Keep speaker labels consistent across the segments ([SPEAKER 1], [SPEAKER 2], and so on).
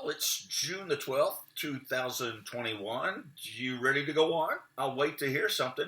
[SPEAKER 1] Well, it's June the 12th, 2021. You ready to go on? I'll wait to hear something.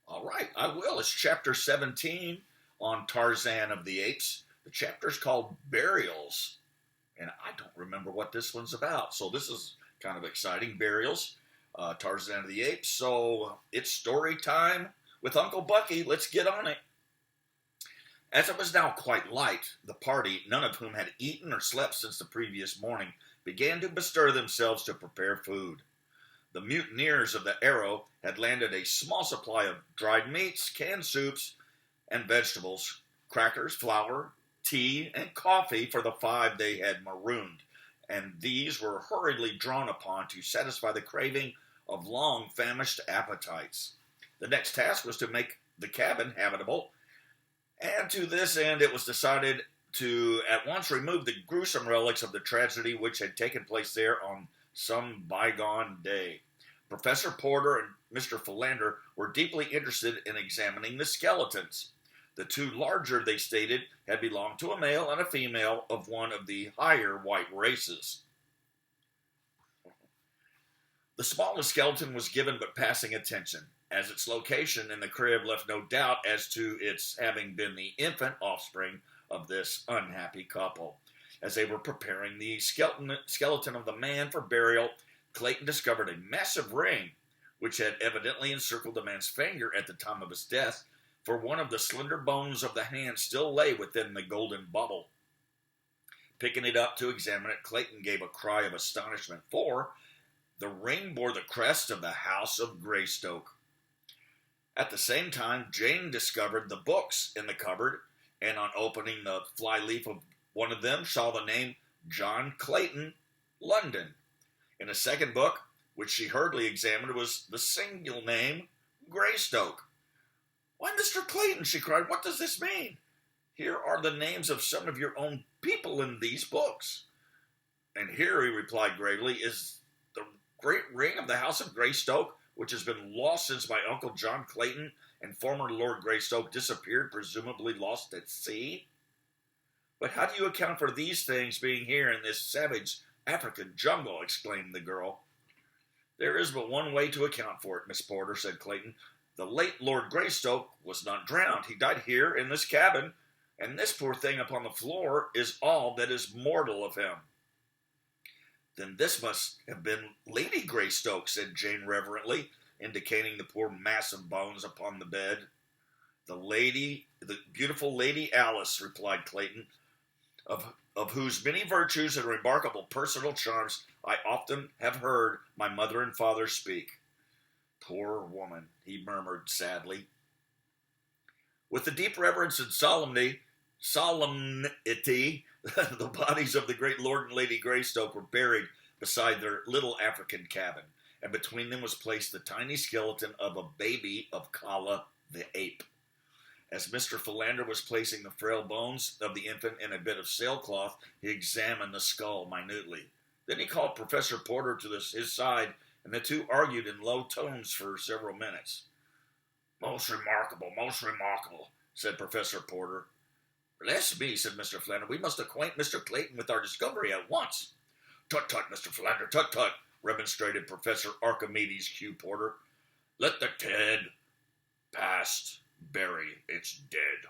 [SPEAKER 1] All right, I will. It's chapter 17 on Tarzan of the Apes. The chapter's called Burials, and I don't remember what this one's about. So this is kind of exciting. Burials, Tarzan of the Apes. So it's story time with Uncle Bucky. Let's get on it. As it was now quite light, the party, none of whom had eaten or slept since the previous morning, began to bestir themselves to prepare food. The mutineers of the Arrow had landed a small supply of dried meats, canned soups, and vegetables, crackers, flour, tea, and coffee for the 5 they had marooned, and these were hurriedly drawn upon to satisfy the craving of long famished appetites. The next task was to make the cabin habitable, and to this end it was decided to at once remove the gruesome relics of the tragedy which had taken place there on some bygone day. Professor Porter and Mr. Philander were deeply interested in examining the skeletons. The 2 larger, they stated, had belonged to a male and a female of one of the higher white races. The smallest skeleton was given but passing attention, as its location in the crib left no doubt as to its having been the infant offspring of this unhappy couple. As they were preparing the skeleton of the man for burial, Clayton discovered a massive ring, which had evidently encircled the man's finger at the time of his death, for one of the slender bones of the hand still lay within the golden bubble. Picking it up to examine it, Clayton gave a cry of astonishment, for the ring bore the crest of the House of Greystoke. At the same time, Jane discovered the books in the cupboard, and on opening the flyleaf of one of them, saw the name John Clayton, London. In a second book, which she hurriedly examined, was the single name Greystoke. "Why, Mr. Clayton," she cried, "what does this mean? Here are the names of some of your own people in these books." "And here," he replied gravely, "is the great ring of the House of Greystoke, which has been lost since my Uncle John Clayton and former Lord Greystoke disappeared, presumably lost at sea." "But how do you account for these things being here in this savage African jungle?" exclaimed the girl. "There is but one way to account for it, Miss Porter," said Clayton. "The late Lord Greystoke was not drowned. He died here in this cabin, and this poor thing upon the floor is all that is mortal of him." "Then this must have been Lady Greystoke," said Jane reverently, indicating the poor mass of bones upon the bed. The beautiful Lady Alice," replied Clayton, of whose many virtues and remarkable personal charms I often have heard my mother and father speak." "Poor woman," he murmured sadly. With the deep reverence and solemnity, the bodies of the great Lord and Lady Greystoke were buried beside their little African cabin, and between them was placed the tiny skeleton of a baby of Kala the ape. As Mr. Philander was placing the frail bones of the infant in a bit of sailcloth, he examined the skull minutely. Then he called Professor Porter to his side, and the 2 argued in low tones for several minutes. Most remarkable," said Professor Porter. "Bless me," said Mr. Philander, "we must acquaint Mr. Clayton with our discovery at once." "Tut, Mr. Philander, tut," remonstrated Professor Archimedes Q. Porter. "Let the dead past bury its dead."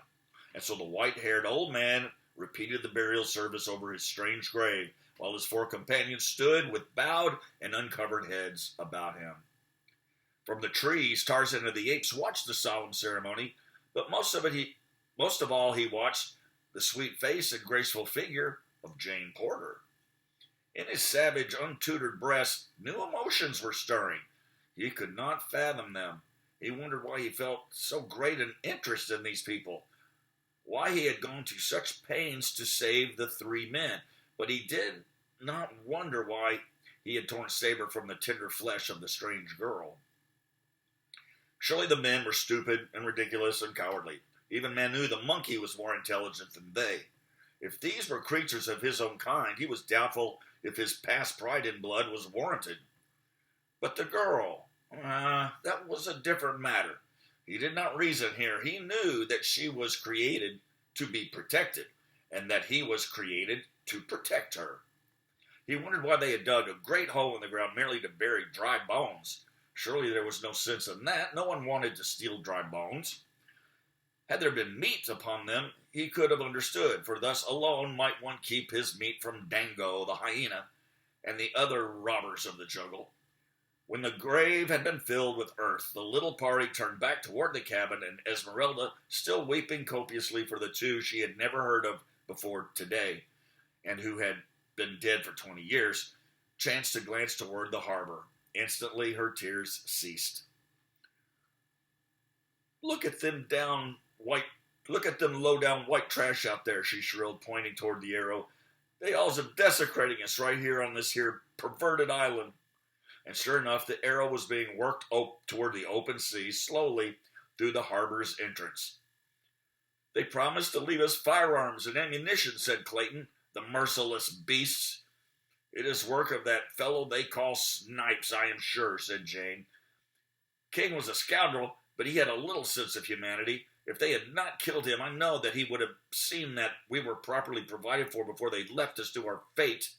[SPEAKER 1] And so the white-haired old man repeated the burial service over his strange grave, while his 4 companions stood with bowed and uncovered heads about him. From the trees, Tarzan of the Apes watched the solemn ceremony, but most of all he watched the sweet face and graceful figure of Jane Porter. In his savage, untutored breast, new emotions were stirring. He could not fathom them. He wondered why he felt so great an interest in these people, why he had gone to such pains to save the 3 men, but he did not wonder why he had torn saber from the tender flesh of the strange girl. Surely the men were stupid and ridiculous and cowardly. Even Manu the monkey was more intelligent than they. If these were creatures of his own kind, he was doubtful if his past pride in blood was warranted. But the girl, that was a different matter. He did not reason here. He knew that she was created to be protected, and that he was created to protect her. He wondered why they had dug a great hole in the ground merely to bury dry bones. Surely there was no sense in that. No one wanted to steal dry bones. Had there been meat upon them, he could have understood, for thus alone might one keep his meat from Dango the hyena and the other robbers of the jungle. When the grave had been filled with earth, the little party turned back toward the cabin, and Esmeralda, still weeping copiously for the two she had never heard of before today, and who had been dead for 20 years, chanced to glance toward the harbor. Instantly her tears ceased. Look at them low down white trash out there, she shrilled, pointing toward the Arrow. They all's desecrating us right here on this here perverted island. And sure enough, the Arrow was being worked toward the open sea, slowly through the harbor's entrance. They promised to leave us firearms and ammunition, said Clayton. The merciless beasts. It is work of that fellow they call Snipes, I am sure, said Jane. King was a scoundrel, but he had a little sense of humanity. If they had not killed him, I know that he would have seen that we were properly provided for before they left us to our fate.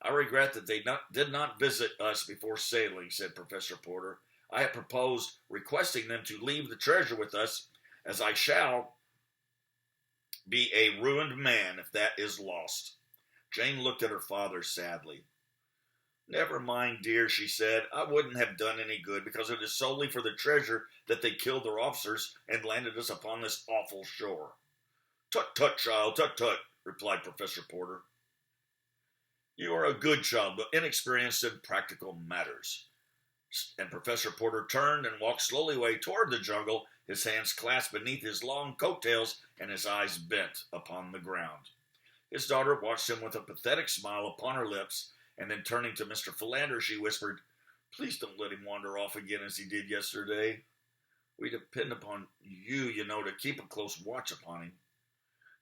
[SPEAKER 1] I regret that they did not visit us before sailing, said Professor Porter. I have proposed requesting them to leave the treasure with us, as I shall be a ruined man if that is lost. Jane looked at her father sadly. Never mind, dear, she said. I wouldn't have done any good, because it is solely for the treasure that they killed their officers and landed us upon this awful shore. Tut, tut, child, tut, tut, replied Professor Porter. You are a good child, but inexperienced in practical matters. And Professor Porter turned and walked slowly away toward the jungle, his hands clasped beneath his long coattails and his eyes bent upon the ground. His daughter watched him with a pathetic smile upon her lips, and then turning to Mr. Philander, she whispered, Please don't let him wander off again as he did yesterday. We depend upon you, to keep a close watch upon him.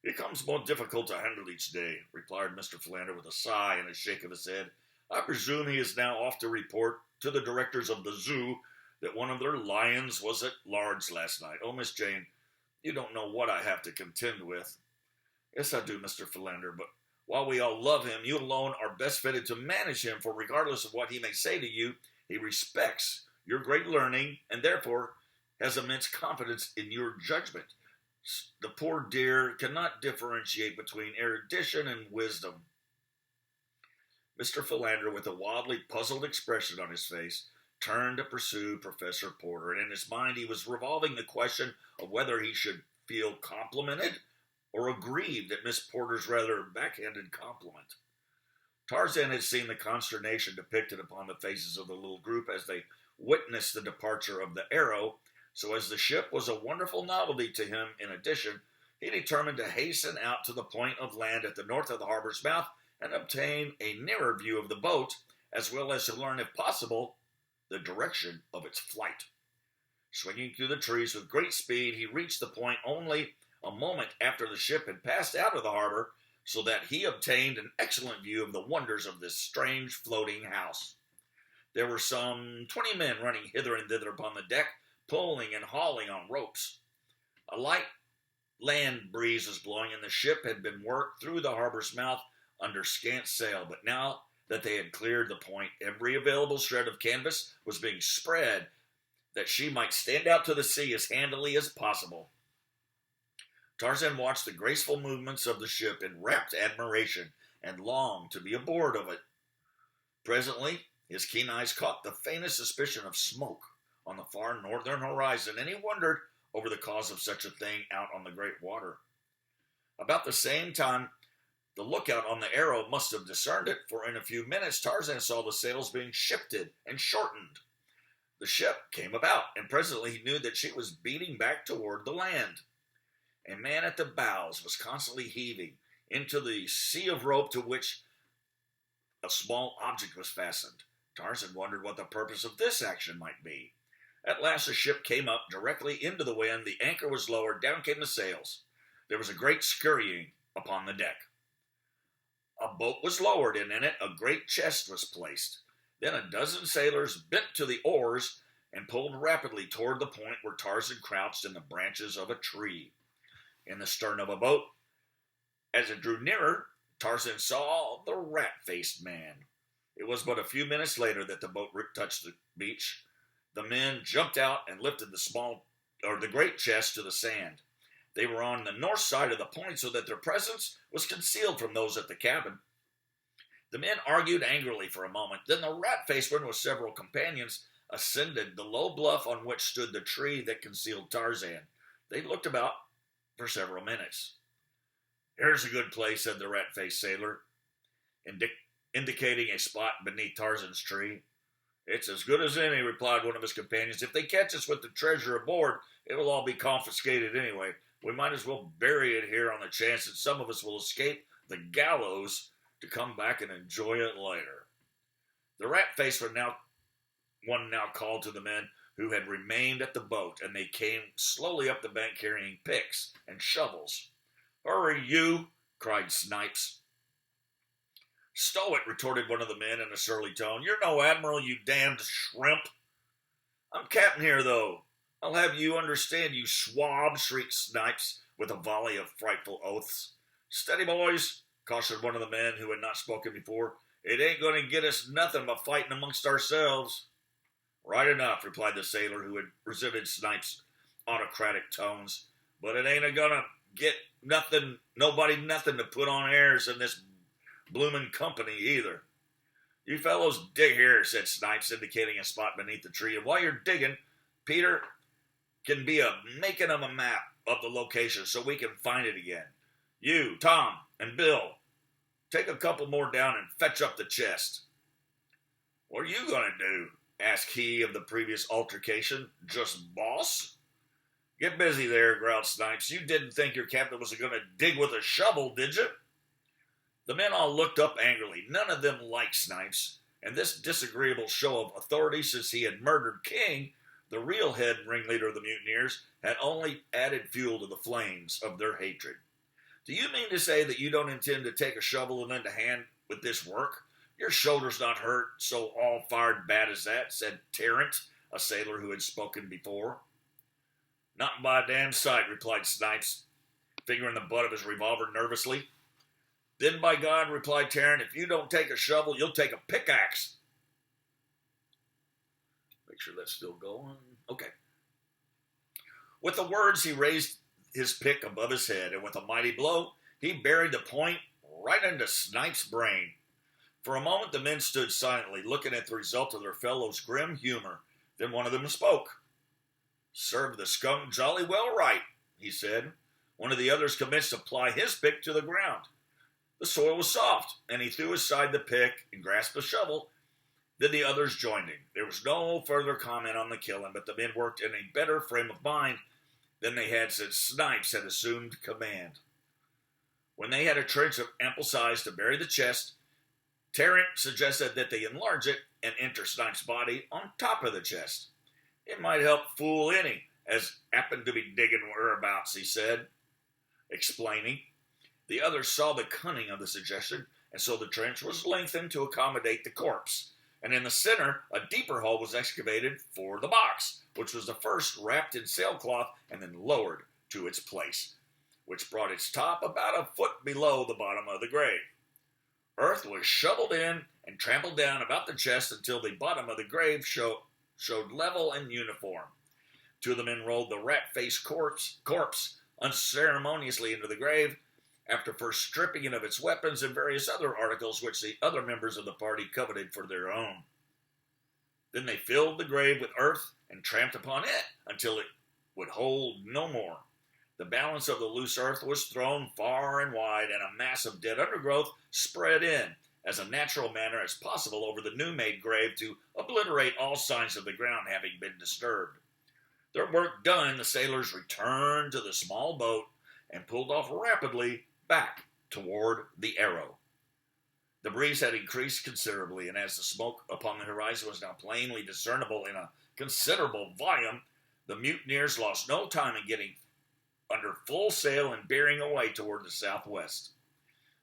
[SPEAKER 1] It becomes more difficult to handle each day, replied Mr. Philander with a sigh and a shake of his head. I presume he is now off to report to the directors of the zoo that one of their lions was at large last night. Oh, Miss Jane, you don't know what I have to contend with. Yes, I do, Mr. Philander, but while we all love him, you alone are best fitted to manage him, for regardless of what he may say to you, he respects your great learning and therefore has immense confidence in your judgment. The poor dear cannot differentiate between erudition and wisdom. Mr. Philander, with a wildly puzzled expression on his face, turned to pursue Professor Porter, and in his mind he was revolving the question of whether he should feel complimented or aggrieved at Miss Porter's rather backhanded compliment. Tarzan had seen the consternation depicted upon the faces of the little group as they witnessed the departure of the Arrow, so as the ship was a wonderful novelty to him in addition, he determined to hasten out to the point of land at the north of the harbor's mouth and obtain a nearer view of the boat, as well as to learn, if possible, the direction of its flight. Swinging through the trees with great speed, he reached the point only a moment after the ship had passed out of the harbor, so that he obtained an excellent view of the wonders of this strange floating house. There were some 20 men running hither and thither upon the deck, pulling and hauling on ropes. A light land breeze was blowing, and the ship had been worked through the harbor's mouth under scant sail, but now that they had cleared the point, every available shred of canvas was being spread that she might stand out to the sea as handily as possible. Tarzan watched the graceful movements of the ship in rapt admiration and longed to be aboard of it. Presently, his keen eyes caught the faintest suspicion of smoke on the far northern horizon, and he wondered over the cause of such a thing out on the great water. About the same time, the lookout on the Arrow must have discerned it, for in a few minutes Tarzan saw the sails being shifted and shortened. The ship came about, and presently he knew that she was beating back toward the land. A man at the bows was constantly heaving into the sea of rope to which a small object was fastened. Tarzan wondered what the purpose of this action might be. At last the ship came up directly into the wind, the anchor was lowered, down came the sails. There was a great scurrying upon the deck. A boat was lowered, and in it a great chest was placed. Then a dozen sailors bent to the oars and pulled rapidly toward the point where Tarzan crouched in the branches of a tree. In the stern of a boat, As it drew nearer, Tarzan saw the rat-faced man. It was but a few minutes later that the boat touched the beach. The men jumped out and lifted the great chest to the sand. They were on the north side of the point so that their presence was concealed from those at the cabin. The men argued angrily for a moment. Then the rat-faced one with several companions ascended the low bluff on which stood the tree that concealed Tarzan. They looked about for several minutes. "Here's a good place," said the rat-faced sailor, indicating a spot beneath Tarzan's tree. "It's as good as any," replied one of his companions. "If they catch us with the treasure aboard, it will all be confiscated anyway. We might as well bury it here on the chance that some of us will escape the gallows to come back and enjoy it later." The rat-faced one now called to the men who had remained at the boat, and they came slowly up the bank carrying picks and shovels. "Hurry, you!" cried Snipes. "Stow it," retorted one of the men in a surly tone. "You're no admiral, you damned shrimp." "I'm captain here, though. I'll have you understand, you swab," shrieked Snipes with a volley of frightful oaths. "Steady, boys," cautioned one of the men who had not spoken before. "It ain't going to get us nothing but fighting amongst ourselves." "Right enough," replied the sailor who had resented Snipes' autocratic tones. "But it ain't a-gonna get nobody nothing to put on airs in this bloomin' company either." "You fellows dig here," said Snipes, indicating a spot beneath the tree. "And while you're digging, Peter can be making a map of the location so we can find it again. You, Tom, and Bill, take a couple more down and fetch up the chest." "What are you going to do?" asked he of the previous altercation. "Just boss?" "Get busy there," growled Snipes. "You didn't think your captain was going to dig with a shovel, did you?" The men all looked up angrily. None of them liked Snipes, and this disagreeable show of authority, since he had murdered King, the real head ringleader of the mutineers, had only added fuel to the flames of their hatred. "Do you mean to say that you don't intend to take a shovel and lend a hand with this work? Your shoulder's not hurt so all-fired bad as that," said Tarrant, a sailor who had spoken before. "Not by a damn sight," replied Snipes, fingering the butt of his revolver nervously. "Then by God," replied Tarrant, "if you don't take a shovel, you'll take a pickaxe." Make sure that's still going. Okay. With the words, he raised his pick above his head, and with a mighty blow, he buried the point right into Snipes' brain. For a moment, the men stood silently, looking at the result of their fellow's grim humor. Then one of them spoke. "Served the skunk jolly well right," he said. One of the others commenced to ply his pick to the ground. The soil was soft, and he threw aside the pick and grasped the shovel. Then the others joined him. There was no further comment on the killing, but the men worked in a better frame of mind than they had since Snipes had assumed command. When they had a trench of ample size to bury the chest, Tarrant suggested that they enlarge it and enter Snipes' body on top of the chest. "It might help fool any as happened to be digging whereabouts," he said, explaining. The others saw the cunning of the suggestion, and so the trench was lengthened to accommodate the corpse, and in the center a deeper hole was excavated for the box, which was the first wrapped in sailcloth and then lowered to its place, which brought its top about a foot below the bottom of the grave. Earth was shoveled in and trampled down about the chest until the bottom of the grave showed level and uniform. Two of the men rolled the rat-faced corpse unceremoniously into the grave, after first stripping it of its weapons and various other articles which the other members of the party coveted for their own. Then they filled the grave with earth and tramped upon it until it would hold no more. The balance of the loose earth was thrown far and wide, and a mass of dead undergrowth spread in as a natural manner as possible over the new-made grave to obliterate all signs of the ground having been disturbed. Their work done, the sailors returned to the small boat and pulled off rapidly back toward the Arrow. The breeze had increased considerably, and as the smoke upon the horizon was now plainly discernible in a considerable volume, the mutineers lost no time in getting under full sail and bearing away toward the southwest.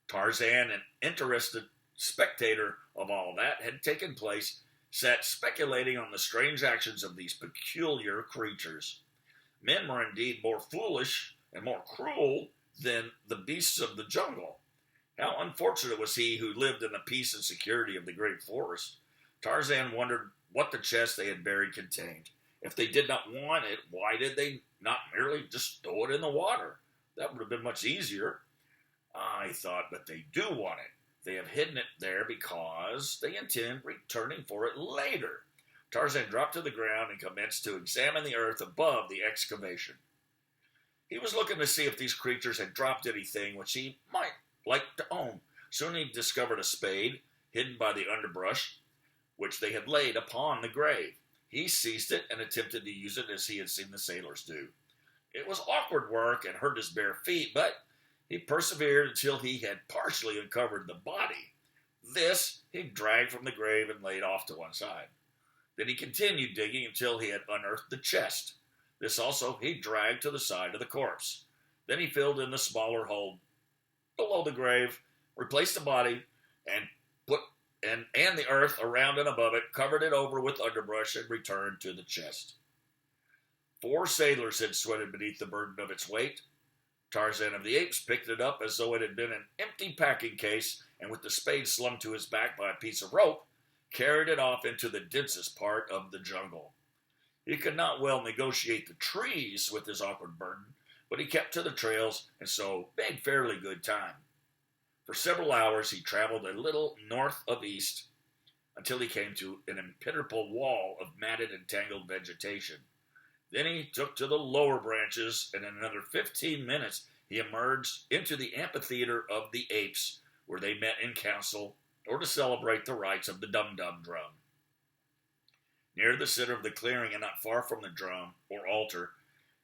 [SPEAKER 1] Tarzan, an interested spectator of all that had taken place, sat speculating on the strange actions of these peculiar creatures. Men were indeed more foolish and more cruel than the beasts of the jungle. How unfortunate was he who lived in the peace and security of the great forest. Tarzan wondered what the chest they had buried contained. If they did not want it, why did they not merely just throw it in the water? That would have been much easier. I thought, but they do want it. They have hidden it there because they intend returning for it later. Tarzan dropped to the ground and commenced to examine the earth above the excavation. He was looking to see if these creatures had dropped anything which he might like to own. Soon he discovered a spade hidden by the underbrush which they had laid upon the grave. He seized it and attempted to use it as he had seen the sailors do. It was awkward work and hurt his bare feet, but he persevered until he had partially uncovered the body. This he dragged from the grave and laid off to one side. Then he continued digging until he had unearthed the chest. This also he dragged to the side of the corpse. Then he filled in the smaller hole below the grave, replaced the body, and put and the earth around and above it, covered it over with underbrush, and returned to the chest. 4 sailors had sweated beneath the burden of its weight. Tarzan of the Apes picked it up as though it had been an empty packing case, and with the spade slung to his back by a piece of rope, carried it off into the densest part of the jungle. He could not well negotiate the trees with his awkward burden, but he kept to the trails and so made fairly good time. For several hours he traveled a little north of east until he came to an impenetrable wall of matted and tangled vegetation. Then he took to the lower branches, and in another 15 minutes he emerged into the amphitheater of the apes, where they met in council or to celebrate the rites of the dum-dum drum. Near the center of the clearing and not far from the drum or altar,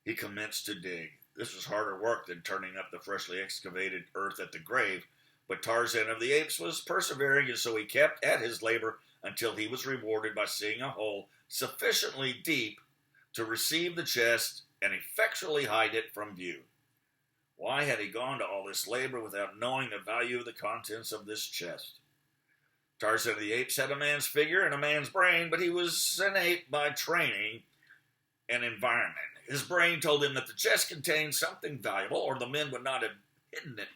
[SPEAKER 1] he commenced to dig. This was harder work than turning up the freshly excavated earth at the grave, but Tarzan of the Apes was persevering, and so he kept at his labor until he was rewarded by seeing a hole sufficiently deep to receive the chest and effectually hide it from view. Why had he gone to all this labor without knowing the value of the contents of this chest? Tarzan of the Apes had a man's figure and a man's brain, but he was an ape by training and environment. His brain told him that the chest contained something valuable, or the men would not have hidden it.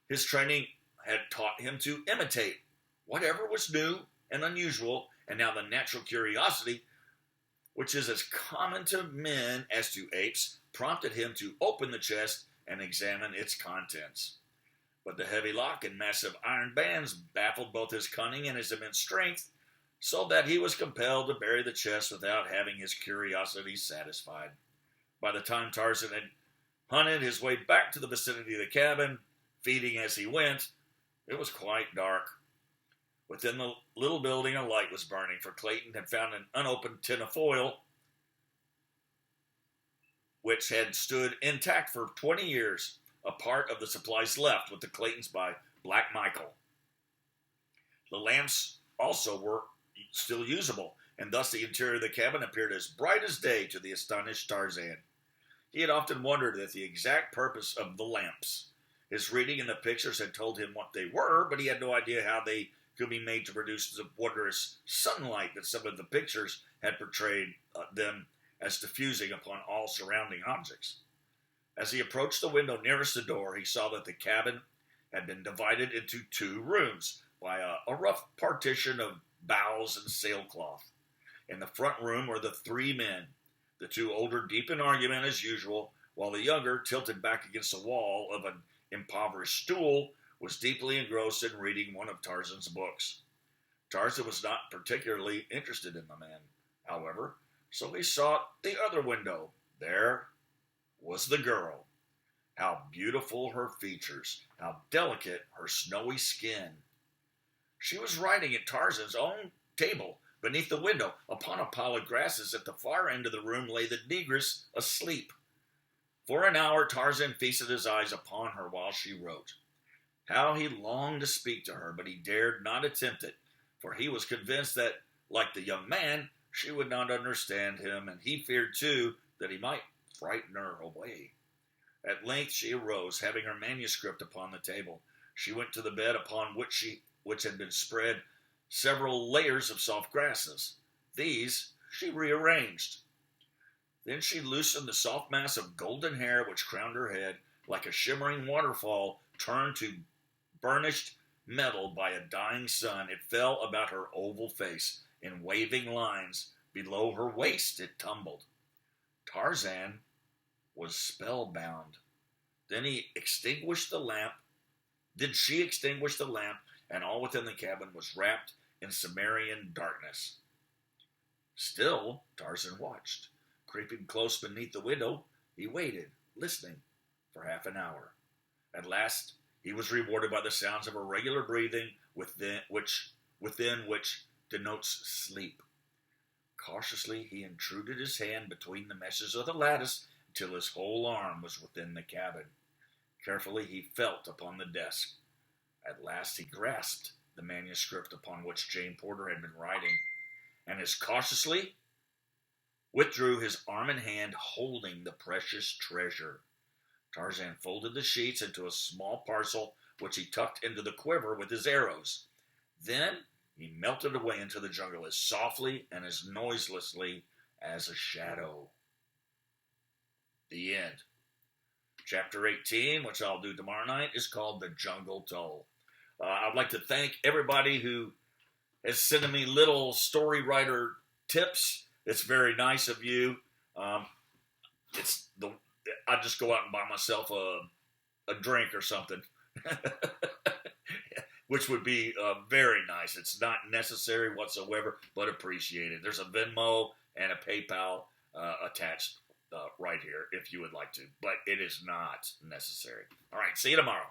[SPEAKER 1] His training had taught him to imitate whatever was new and unusual, and now the natural curiosity, which is as common to men as to apes, prompted him to open the chest and examine its contents. But the heavy lock and massive iron bands baffled both his cunning and his immense strength, so that he was compelled to bury the chest without having his curiosity satisfied. By the time Tarzan had hunted his way back to the vicinity of the cabin, feeding as he went, it was quite dark. Within the little building, a light was burning, for Clayton had found an unopened tin of foil, which had stood intact for 20 years, a part of the supplies left with the Claytons by Black Michael. The lamps also were still usable, and thus the interior of the cabin appeared as bright as day to the astonished Tarzan. He had often wondered at the exact purpose of the lamps. His reading in the pictures had told him what they were, but he had no idea how they could be made to produce the wondrous sunlight that some of the pictures had portrayed them as diffusing upon all surrounding objects. As he approached the window nearest the door, he saw that the cabin had been divided into 2 rooms by a rough partition of boughs and sailcloth. In the front room were the 3 men, the 2 older deep in argument as usual, while the younger, tilted back against the wall of an impoverished stool, was deeply engrossed in reading one of Tarzan's books. Tarzan was not particularly interested in the man, however, so he sought the other window. There was the girl. How beautiful her features, how delicate her snowy skin. She was writing at Tarzan's own table beneath the window. Upon a pile of grasses at the far end of the room lay the negress asleep. For an hour Tarzan feasted his eyes upon her while she wrote. How he longed to speak to her, but he dared not attempt it, for he was convinced that, like the young man, she would not understand him, and he feared, too, that he might frighten her away. At length she arose, having her manuscript upon the table. She went to the bed upon which had been spread several layers of soft grasses. These she rearranged. Then she loosened the soft mass of golden hair which crowned her head, like a shimmering waterfall turned to burnished metal by a dying sun. It fell about her oval face in waving lines. Below her waist it tumbled. Tarzan was spellbound. Then he extinguished the lamp. Then she extinguished the lamp, and all within the cabin was wrapped in Cimmerian darkness. Still, Tarzan watched. Creeping close beneath the window, he waited, listening, for half an hour. At last, he was rewarded by the sounds of irregular breathing within which denotes sleep. Cautiously, he intruded his hand between the meshes of the lattice until his whole arm was within the cabin. Carefully, he felt upon the desk. At last, he grasped the manuscript upon which Jane Porter had been writing, and as cautiously withdrew his arm and hand holding the precious treasure. Tarzan folded the sheets into a small parcel, which he tucked into the quiver with his arrows. Then he melted away into the jungle as softly and as noiselessly as a shadow. The end. Chapter 18, which I'll do tomorrow night, is called The Jungle Toll. I'd like to thank everybody who has sent me little story writer tips. It's very nice of you. I just go out and buy myself a drink or something, which would be very nice. It's not necessary whatsoever, but appreciated. There's a Venmo and a PayPal attached right here if you would like to, but it is not necessary. All right, see you tomorrow.